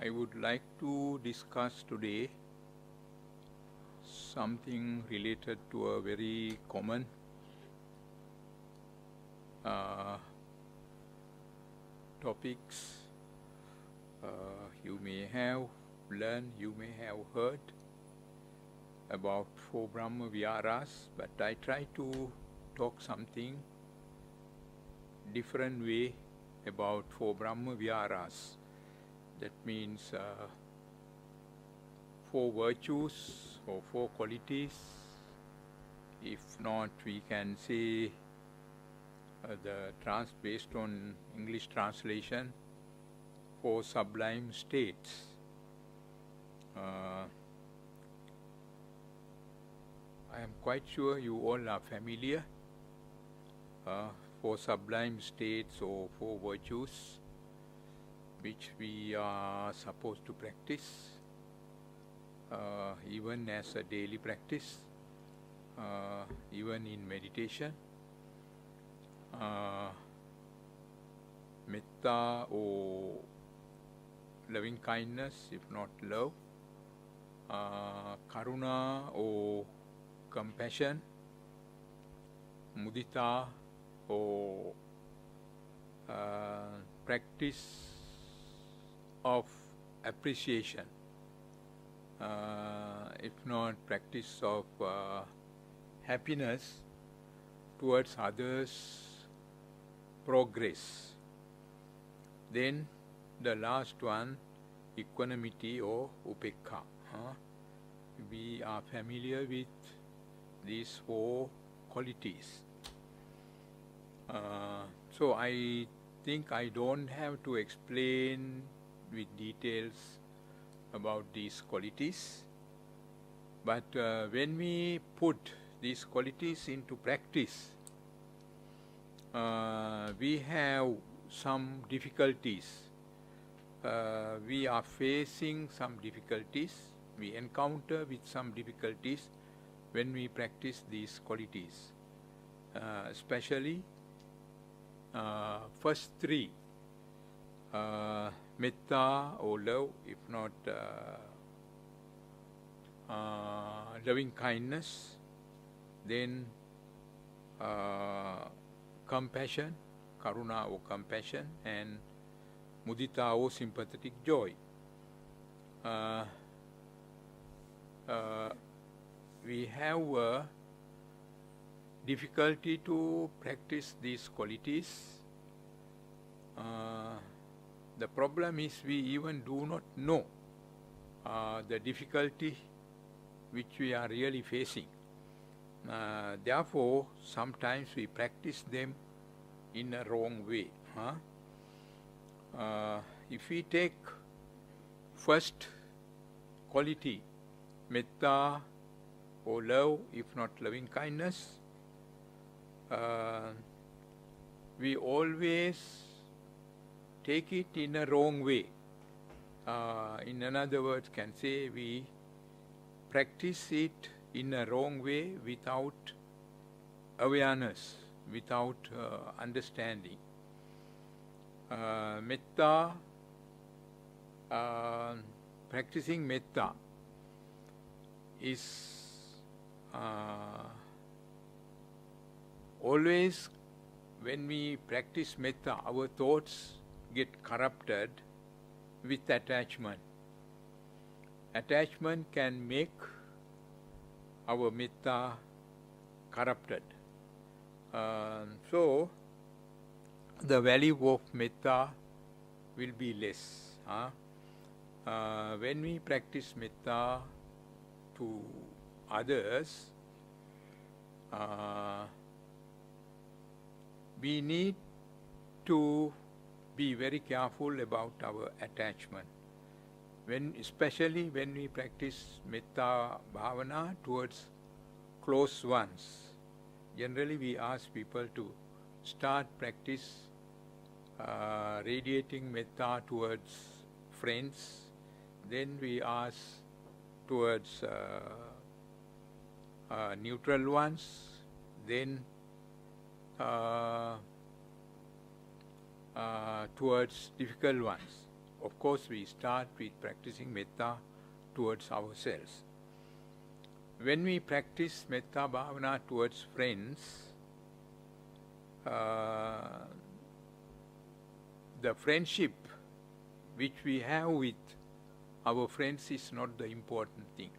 I would like to discuss today something related to a very common topics you may have learned, you may have heard about four Brahma Viharas, but I try to talk something different way about four Brahma Viharas. That means four virtues or four qualities. If not, we can say based on English translation, four sublime states. I am quite sure you all are familiar. Four sublime states or four virtues which we are supposed to practice even as a daily practice, even in meditation. Metta or loving kindness, if not love. Karuna or compassion. Mudita or practice of appreciation, if not practice of happiness towards others' progress. Then the last one, equanimity or upekha. We are familiar with these four qualities. So I think I don't have to explain with details about these qualities. But when we put these qualities into practice, we have some difficulties. We are facing some difficulties. We encounter with some difficulties when we practice these qualities. Especially first three, metta or love, if not loving kindness, then compassion, karuna or compassion, and mudita or sympathetic joy. We have a difficulty to practice these qualities. The problem is we even do not know the difficulty which we are really facing. Therefore, sometimes we practice them in a wrong way. If we take first quality, metta or love, if not loving kindness, we always take it in a wrong way. In another words, can say we practice it in a wrong way without awareness, without understanding. Metta, practicing metta is always, when we practice metta, our thoughts get corrupted with attachment. Attachment can make our metta corrupted. So, the value of metta will be less. When we practice metta to others, we need to be very careful about our attachment. Especially when we practice metta bhavana towards close ones. Generally, we ask people to start practice radiating metta towards friends. Then we ask towards neutral ones. Then towards difficult ones. of course, we start with practicing metta towards ourselves. When we practice metta bhavana towards friends, the friendship which we have with our friends is not the important thing.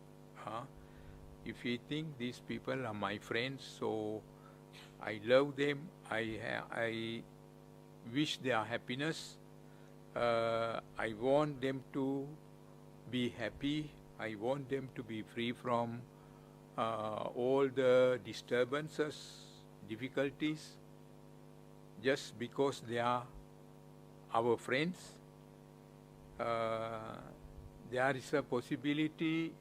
If we think these people are my friends, so I love them, I wish their happiness, I want them to be happy, I want them to be free from all the disturbances, difficulties, just because they are our friends, there is a possibility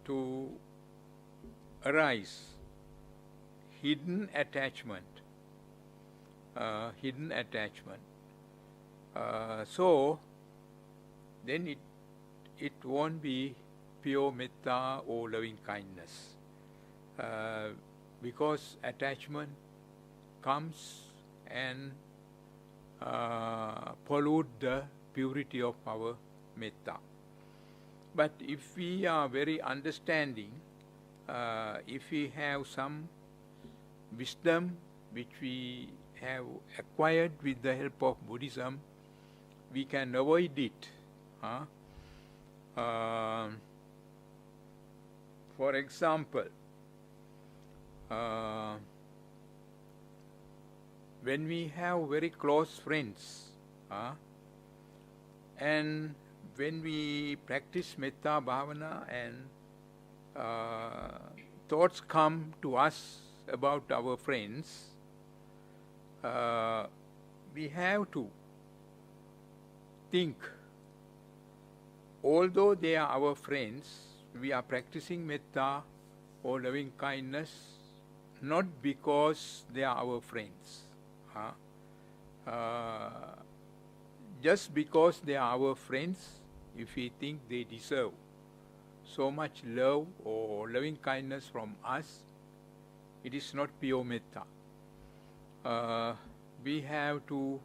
to arise hidden attachment. So then it won't be pure metta or loving kindness, because attachment comes and pollute the purity of our metta. But if we are very understanding, if we have some wisdom which we have acquired with the help of Buddhism, we can avoid it. For example, when we have very close friends, and when we practice metta bhavana and thoughts come to us about our friends, we have to think, although they are our friends, we are practicing metta or loving kindness not because they are our friends. Just because they are our friends, if we think they deserve so much love or loving kindness from us, it is not pure metta. We have to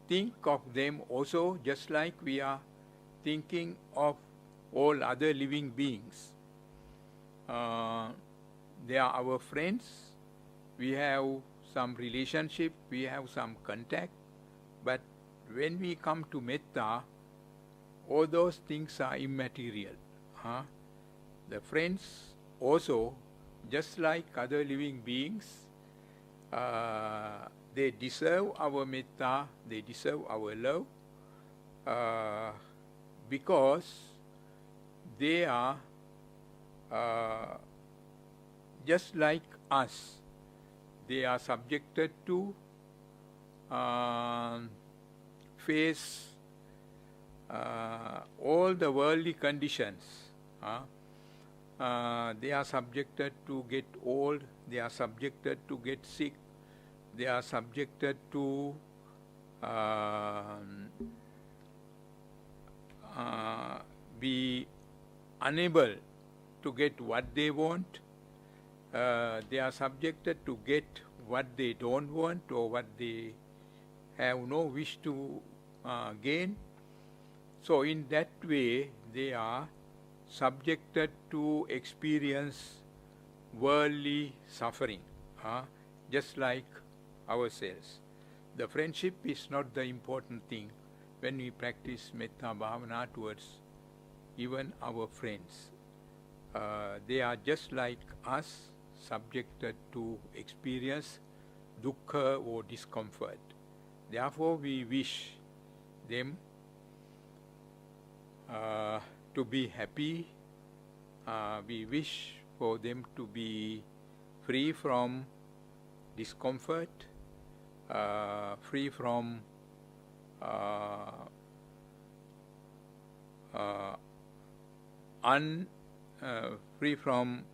think of them also just like we are thinking of all other living beings. They are our friends, we have some relationship, we have some contact, but when we come to metta, all those things are immaterial. The friends also, just like other living beings, they deserve our metta, they deserve our love, because they are just like us. They are subjected to face all the worldly conditions. They are subjected to get old, they are subjected to get sick, they are subjected to be unable to get what they want. They are subjected to get what they don't want or what they have no wish to gain. So in that way, they are subjected to experience worldly suffering, just like ourselves. The friendship is not the important thing when we practice metta bhavana towards even our friends. They are just like us, subjected to experience dukkha or discomfort. Therefore, we wish them to be happy. We wish for them to be free from discomfort, free from free from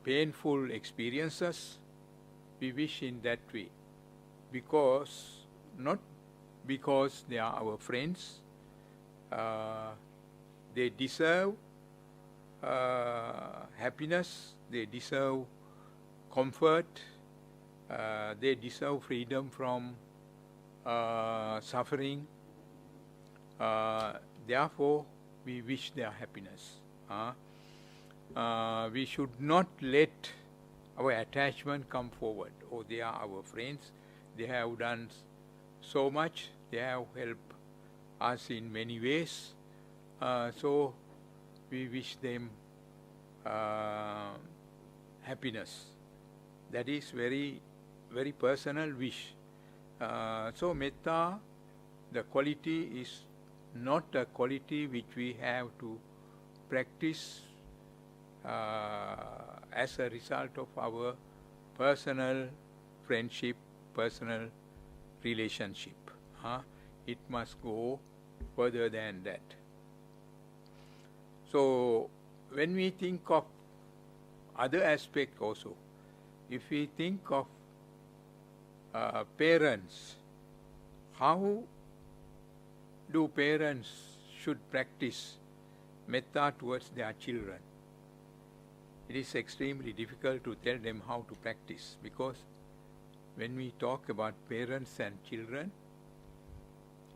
painful experiences. We wish in that way, because not because they are our friends. They deserve happiness, they deserve comfort, they deserve freedom from suffering. Therefore, we wish their happiness. We should not let our attachment come forward. Oh, they are our friends. They have done so much. They have helped us in many ways. So we wish them happiness. That is very, very personal wish. So metta, the quality is not a quality which we have to practice as a result of our personal friendship, personal relationship. It must go further than that. So when we think of other aspect also, if we think of parents, how do parents should practice metta towards their children? It is extremely difficult to tell them how to practice, because when we talk about parents and children,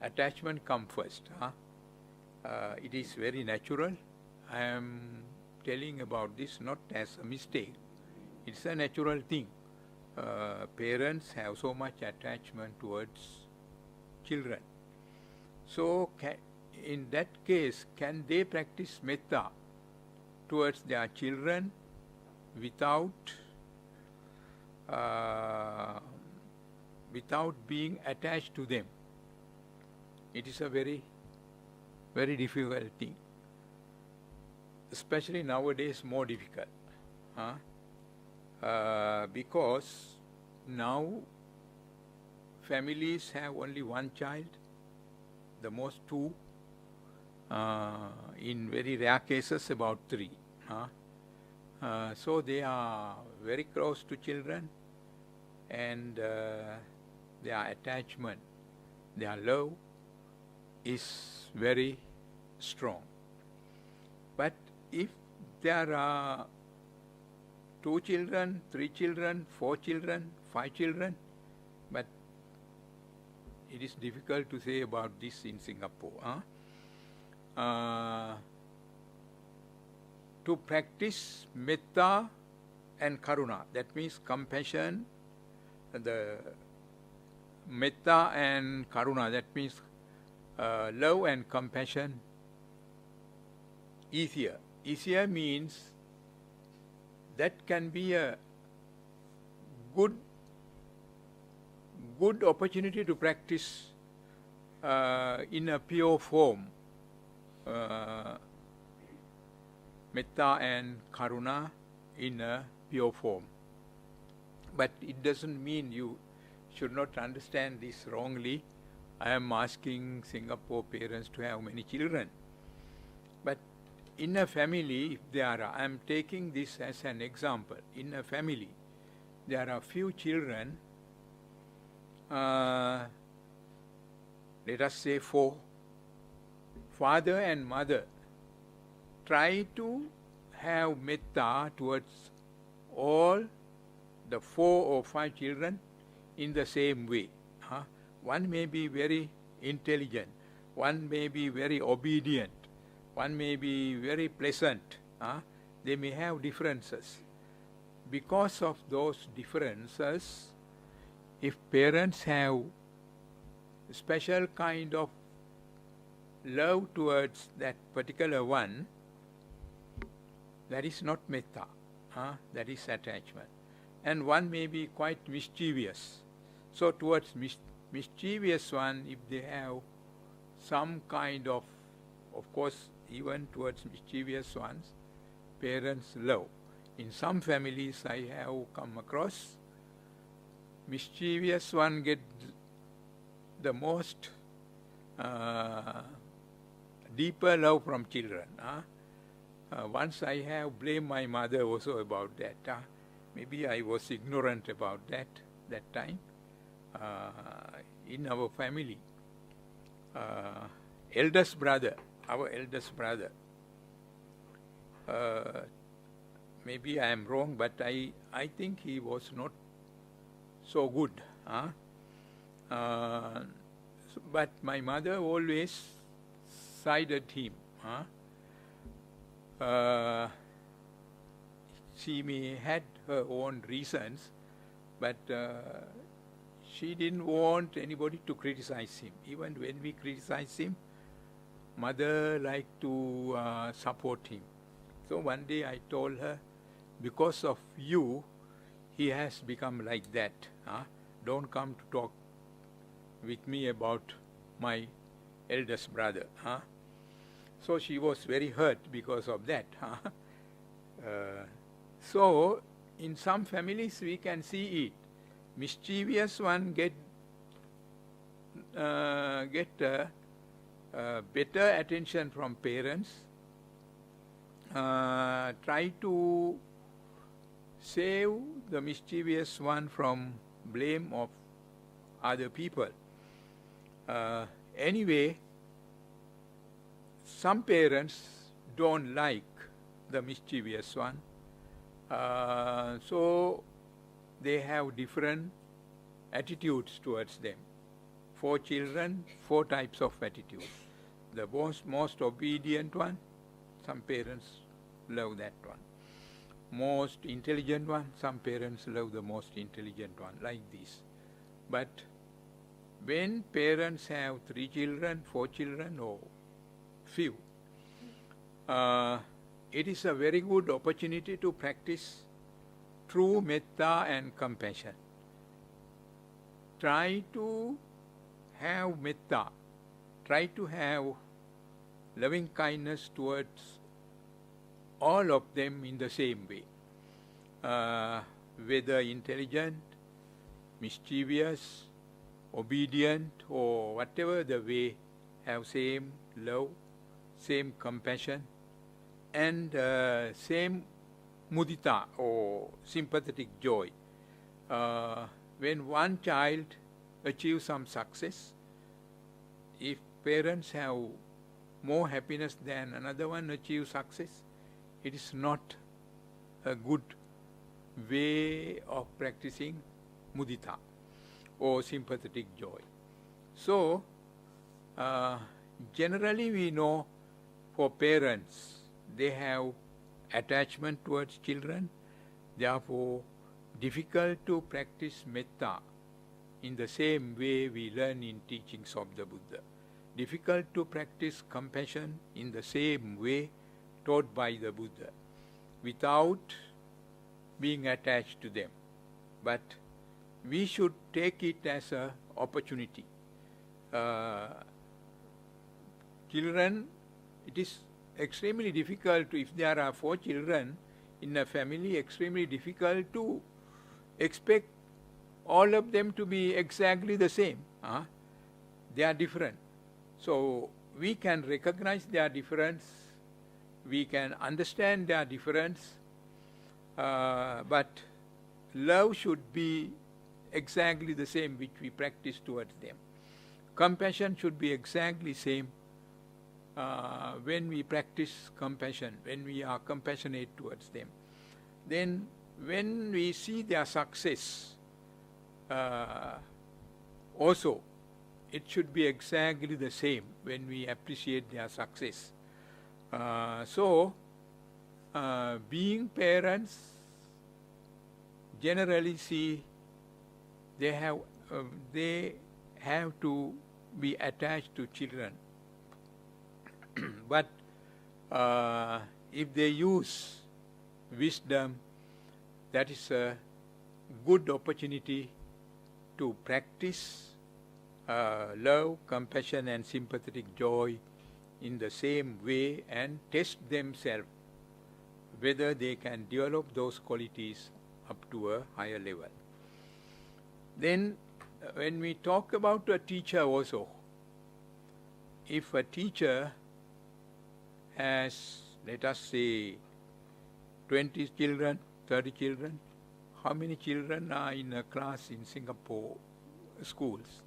attachment comes first. It is very natural. I am telling about this not as a mistake. It's a natural thing. Parents have so much attachment towards children. So in that case, can they practice metta towards their children without being attached to them? It is a very, very difficult thing. Especially nowadays, more difficult. Because now families have only one child, the most two, in very rare cases about three. So they are very close to children, and their attachment, their love is very strong. But if there are 2 children, 3 children, 4 children, 5 children, but it is difficult to say about this in Singapore. To practice metta and karuna, that means compassion, the metta and karuna, that means love and compassion, easier. Easier means that can be a good opportunity to practice in a pure form, metta and karuna in a pure form. But it doesn't mean you should not understand this wrongly. I am asking Singapore parents to have many children. But in a family, if there are, I am taking this as an example. In a family, there are few children, let us say 4. Father and mother try to have metta towards all the 4 or 5 children in the same way. One may be very intelligent, one may be very obedient, one may be very pleasant. They may have differences. Because of those differences, if parents have special kind of love towards that particular one, that is not metta, that is attachment. And one may be quite mischievous. So towards mischievous one, if they have some kind of course, even towards mischievous ones, parents love. In some families I have come across, mischievous one get the most deeper love from children. Once I have blamed my mother also about that. Maybe I was ignorant about that time. In our family, our eldest brother, maybe I am wrong, but I think he was not so good. but my mother always sided him. She may had her own reasons, but she didn't want anybody to criticize him. Even when we criticize him, mother liked to support him. So one day I told her, because of you, he has become like that. Don't come to talk with me about my eldest brother. So she was very hurt because of that. So in some families we can see it. Mischievous one get better attention from parents. Try to save the mischievous one from blame of other people. Anyway, some parents don't like the mischievous one, so they have different attitudes towards them. For children, 4 types of attitudes. The most obedient one, some parents love that one. Most intelligent one, some parents love the most intelligent one, like this. But when parents have 3 children, 4 children, or few, it is a very good opportunity to practice true metta and compassion. Try to have metta, try to have loving kindness towards all of them in the same way. Whether intelligent, mischievous, obedient, or whatever the way, have same love, same compassion, and same mudita or sympathetic joy. When one child achieves some success, if parents have more happiness than another one achieves success, it is not a good way of practicing mudita or sympathetic joy. So, generally we know for parents, they have attachment towards children, therefore difficult to practice metta in the same way we learn in teachings of the Buddha. Difficult to practice compassion in the same way taught by the Buddha, without being attached to them. But we should take it as an opportunity. Children, it is extremely difficult if there are 4 children in a family, extremely difficult to expect all of them to be exactly the same. They are different. So we can recognize their difference, we can understand their difference, but love should be exactly the same which we practice towards them. Compassion should be exactly same when we practice compassion, when we are compassionate towards them. Then when we see their success, also it should be exactly the same when we appreciate their success. So, being parents, generally see they have to be attached to children. But if they use wisdom, that is a good opportunity to practice love, compassion and sympathetic joy in the same way and test themselves whether they can develop those qualities up to a higher level. Then when we talk about a teacher also, if a teacher has, let us say, 20 children, 30 children, how many children are in a class in Singapore schools?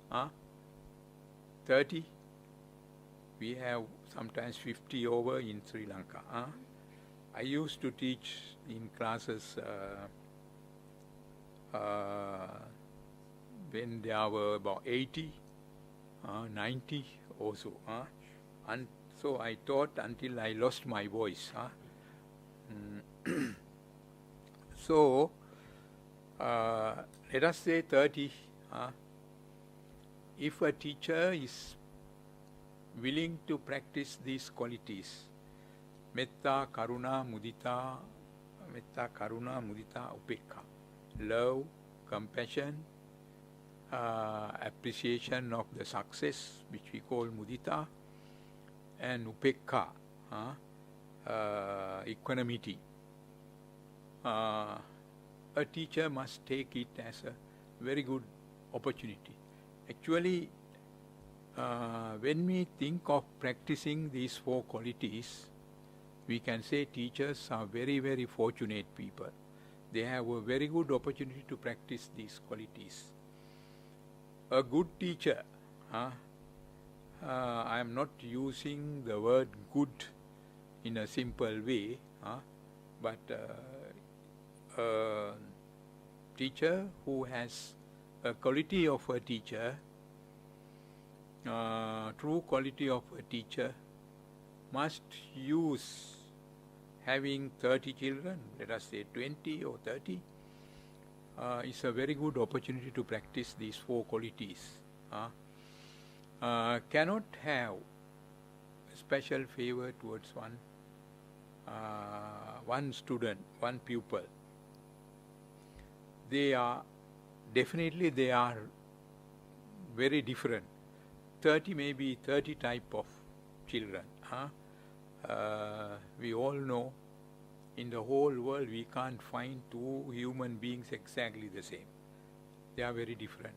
30? We have sometimes 50 over in Sri Lanka. I used to teach in classes when there were about 80. 90 or so. And so I taught until I lost my voice. So let us say 30. If a teacher is willing to practice these qualities, metta, karuna, mudita, upekha, love, compassion, appreciation of the success, which we call mudita, and upekha, equanimity. A teacher must take it as a very good opportunity. Actually, when we think of practicing these four qualities, we can say teachers are very, very fortunate people. They have a very good opportunity to practice these qualities. A good teacher, I am not using the word good in a simple way, but a teacher who has a quality of a teacher, true quality of a teacher, must use having 30 children, let us say 20 or 30, is a very good opportunity to practice these four qualities. Cannot have special favor towards one student, one pupil. They are very different. 30 maybe 30 type of children. We all know in the whole world we can't find two human beings exactly the same. They are very different.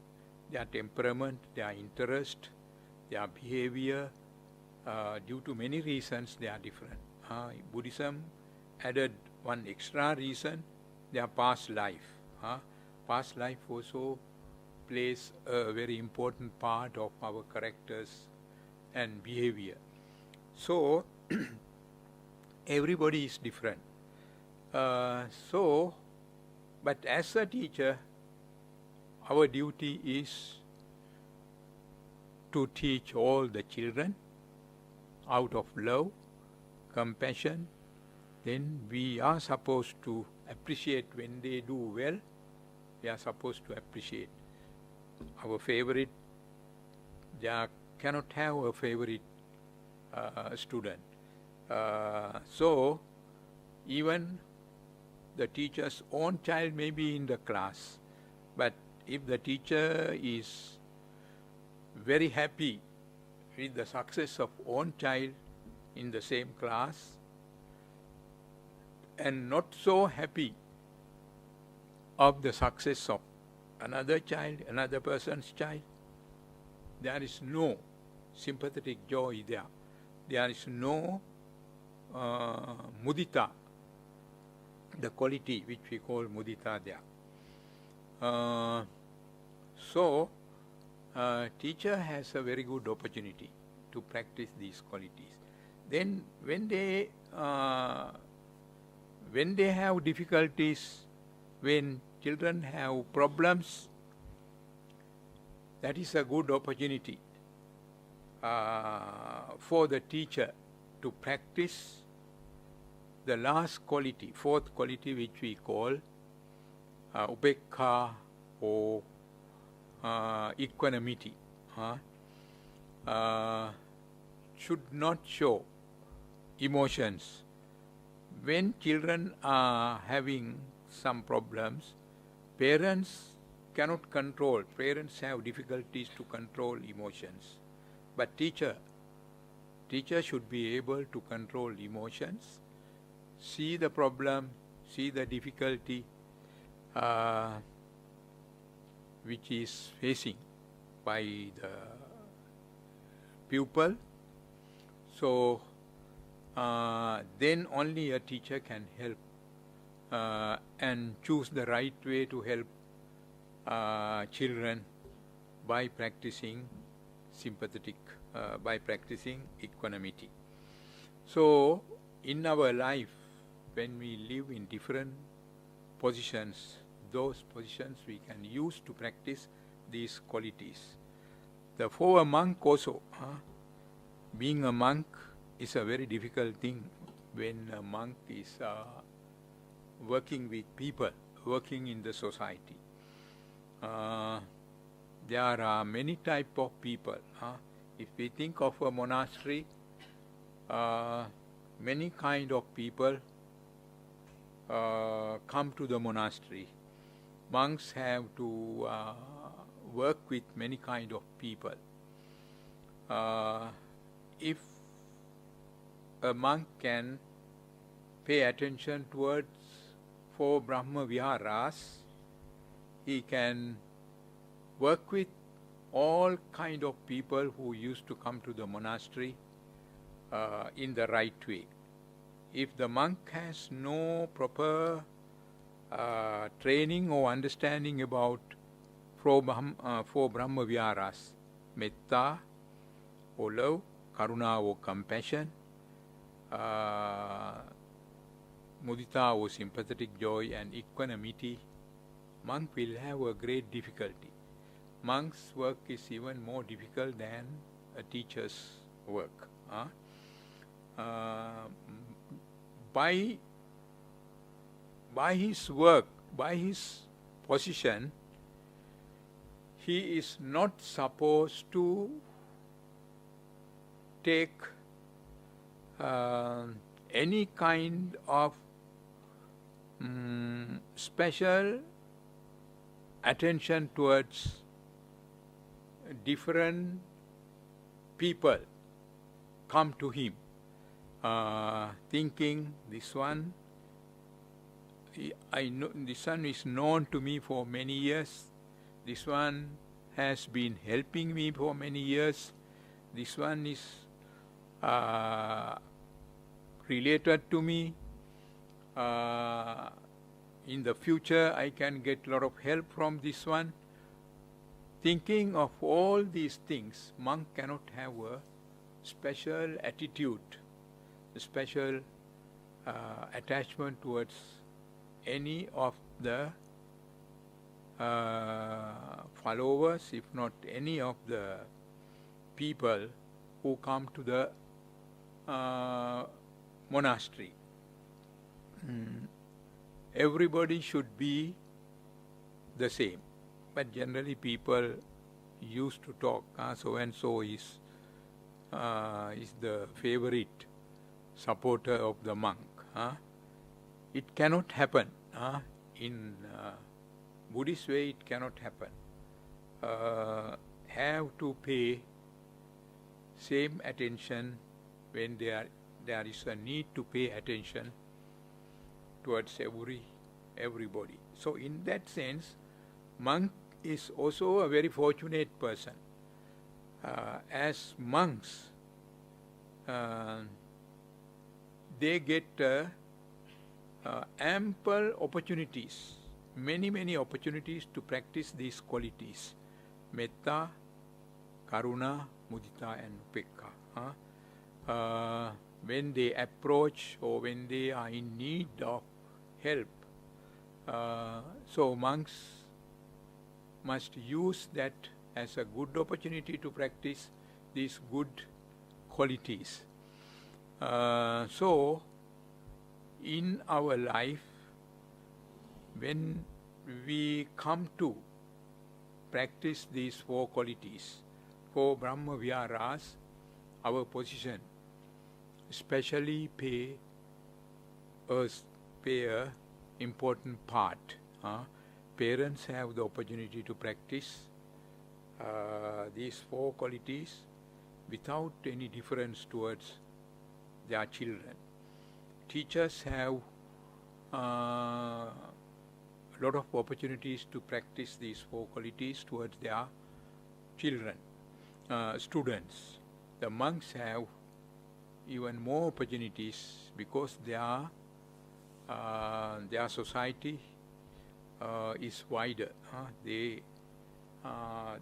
Their temperament, their interest, their behavior, due to many reasons they are different. Buddhism added one extra reason, their past life. Past life also plays a very important part of our characters and behavior. So, everybody is different. But as a teacher, our duty is to teach all the children out of love, compassion. Then we are supposed to appreciate when they do well. We are supposed to appreciate. Our favorite, they cannot have a favorite student. So, even the teacher's own child may be in the class, but if the teacher is very happy with the success of own child in the same class and not so happy of the success of another child, another person's child, there is no sympathetic joy there. There is no mudita, the quality which we call mudita there. So, teacher has a very good opportunity to practice these qualities. Then when they have difficulties, when children have problems, that is a good opportunity for the teacher to practice the last quality, fourth quality, which we call upekha or equanimity. Should not show emotions. When children are having some problems, parents cannot control. Parents have difficulties to control emotions. But teacher should be able to control emotions, see the problem, see the difficulty which is facing by the pupil. So, then only a teacher can help and choose the right way to help children by practicing by practicing equanimity. So, in our life, when we live in different positions, those positions we can use to practice these qualities. For a monk also, being a monk is a very difficult thing when a monk is working with people, working in the society. There are many type of people. If we think of a monastery, many kind of people come to the monastery. Monks have to work with many kind of people. If a monk can pay attention towards 4 Brahma Viharas, he can work with all kind of people who used to come to the monastery in the right way. If the monk has no proper training or understanding about 4 Brahma Viharas, metta or love, karuna or compassion, mudita or sympathetic joy, and equanimity, monk will have a great difficulty. Monk's work is even more difficult than a teacher's work. By his work, by his position, he is not supposed to take any kind of special attention towards different people come to him, thinking this one is known to me for many years, this one has been helping me for many years, this one is related to me, in the future I can get a lot of help from this one. Thinking of all these things, monk cannot have a special attitude, a special attachment towards any of the followers, if not any of the people who come to the monastery. Everybody should be the same. But generally people used to talk, so and so is the favorite supporter of the monk. It cannot happen. In Buddhist way, it cannot happen. Have to pay same attention when there is a need to pay attention towards everybody. So in that sense, monk is also a very fortunate person. As monks, they get ample opportunities, many opportunities to practice these qualities: metta, karuna, mudita, and upekkha. When they approach or when they are in need of help, so monks must use that as a good opportunity to practice these good qualities. So, in our life, when we come to practice these 4 qualities, 4 Brahma Viharas, our position especially pay a important part. Parents have the opportunity to practice these 4 qualities without any difference towards their children. Teachers have a lot of opportunities to practice these 4 qualities towards their children, students. The monks have even more opportunities because their society is wider. They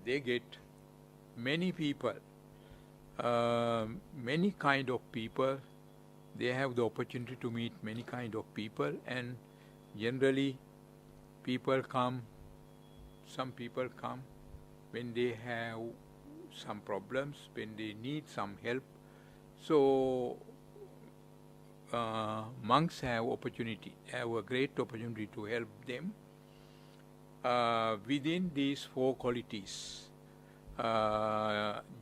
get many people, many kind of people. They have the opportunity to meet many kind of people, and generally some people come when they have some problems, when they need some help. So monks have a great opportunity to help them within these four qualities.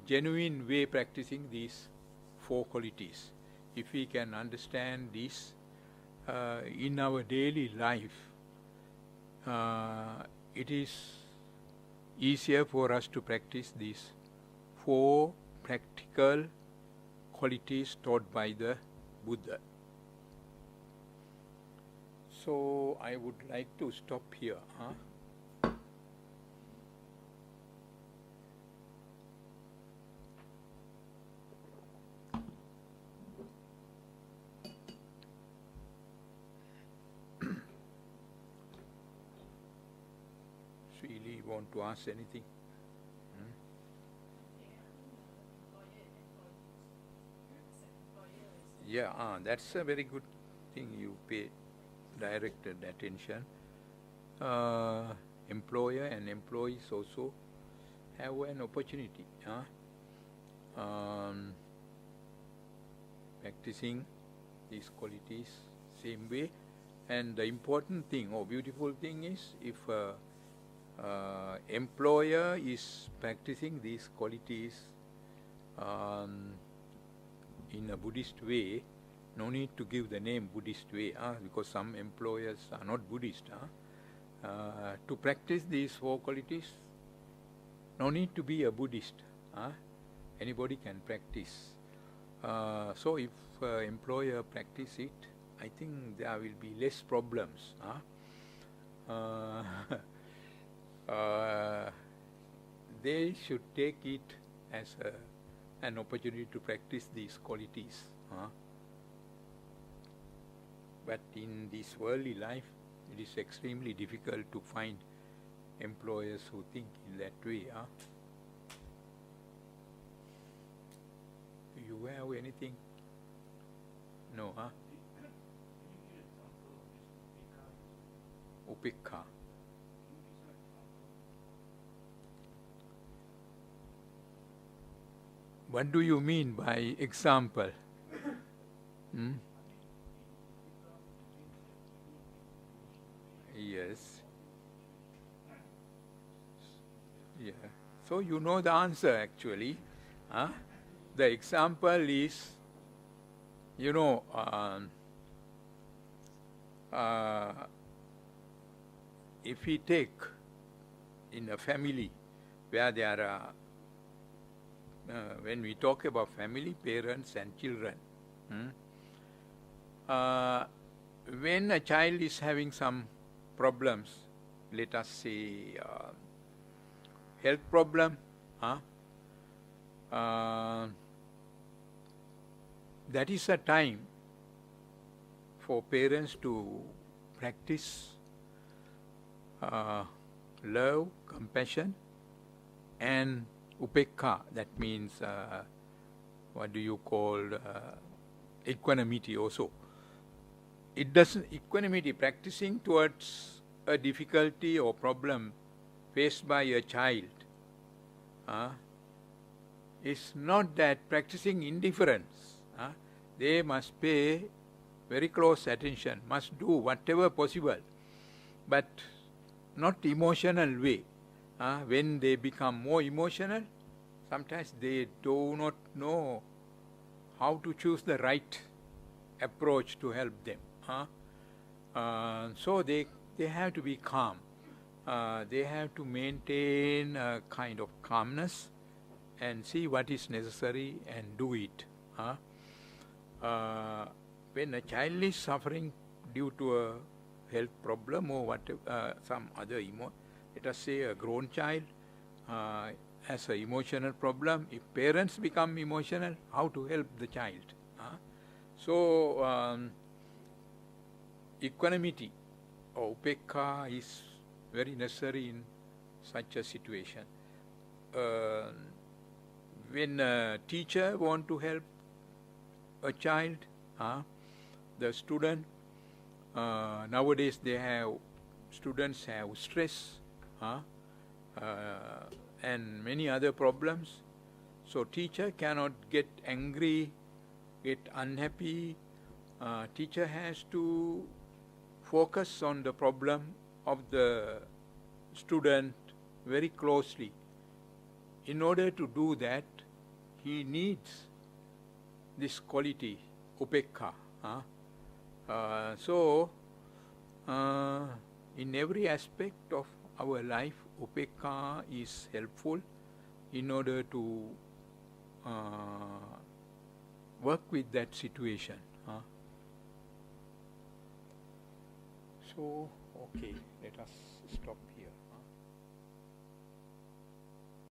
Genuine way practicing these four qualities. If we can understand this in our daily life, it is easier for us to practice these four practical qualities taught by the Buddha. So I would like to stop here. Really want to ask anything? Yeah, that's a very good thing you pay directed attention. Employer and employees also have an opportunity practicing these qualities same way. And the important thing or beautiful thing is, if employer is practicing these qualities in a Buddhist way, no need to give the name Buddhist way, because some employers are not Buddhist. To practice these four qualities, no need to be a Buddhist. Anybody can practice. So if employer practice it, I think there will be less problems. They should take it as an opportunity to practice these qualities. But in this worldly life, it is extremely difficult to find employers who think in that way. Do you have anything? No, Upekha. What do you mean by example? Yes. Yeah. So you know the answer actually. The example is, if we take in a family where there are, when we talk about family, parents and children, when a child is having some problems, let us say health problem, that is a time for parents to practice love, compassion, and upekha. That means, what do you call, equanimity also. It doesn't, equanimity, practicing towards a difficulty or problem faced by a child, is not that practicing indifference. They must pay very close attention, must do whatever possible, but not emotional way. When they become more emotional, sometimes they do not know how to choose the right approach to help them. So they have to be calm. They have to maintain a kind of calmness and see what is necessary and do it. When a child is suffering due to a health problem or whatever, some other let us say a grown child has an emotional problem. If parents become emotional, how to help the child? So equanimity or upekha is very necessary in such a situation. When a teacher wants to help a child, the student, nowadays students have stress and many other problems. So teacher cannot get angry, get unhappy. Teacher has to focus on the problem of the student very closely. In order to do that, he needs this quality, upekha. So, in every aspect of our life, upekha is helpful in order to work with that situation. So, okay, let us stop.